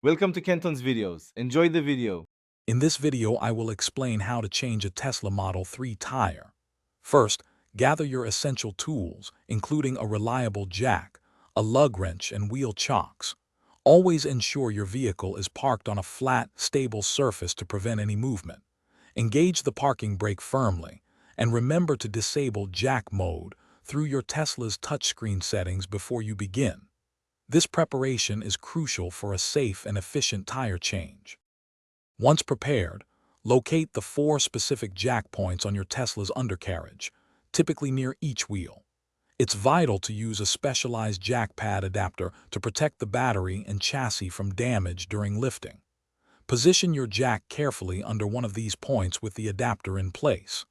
Welcome to Kenton's videos. Enjoy the video. In this video, I will explain how to change a Tesla Model 3 tire. First, gather your essential tools, including a reliable jack, a lug wrench, and wheel chocks. Always ensure your vehicle is parked on a flat, stable surface to prevent any movement. Engage the parking brake firmly, and remember to disable jack mode through your Tesla's touchscreen settings before you begin. This preparation is crucial for a safe and efficient tire change. Once prepared, locate the 4 specific jack points on your Tesla's undercarriage, typically near each wheel. It's vital to use a specialized jack pad adapter to protect the battery and chassis from damage during lifting. Position your jack carefully under one of these points with the adapter in place.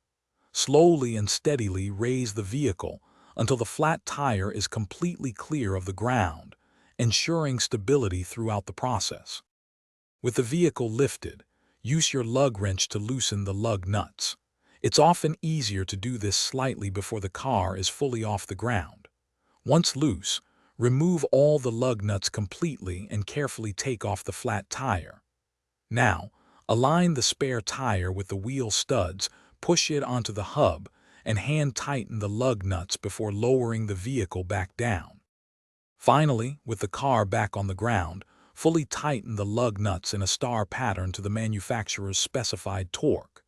Slowly and steadily raise the vehicle until the flat tire is completely clear of the ground, ensuring stability throughout the process. With the vehicle lifted, use your lug wrench to loosen the lug nuts. It's often easier to do this slightly before the car is fully off the ground. Once loose, remove all the lug nuts completely and carefully take off the flat tire. Now, align the spare tire with the wheel studs, push it onto the hub, and hand tighten the lug nuts before lowering the vehicle back down. Finally, with the car back on the ground, fully tighten the lug nuts in a star pattern to the manufacturer's specified torque.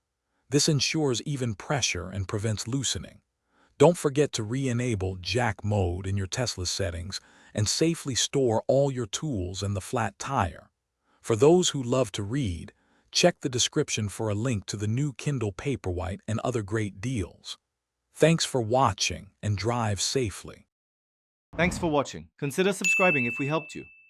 This ensures even pressure and prevents loosening. Don't forget to re-enable jack mode in your Tesla settings and safely store all your tools and the flat tire. For those who love to read, check the description for a link to the new Kindle Paperwhite and other great deals. Thanks for watching and drive safely. Thanks for watching. Consider subscribing if we helped you.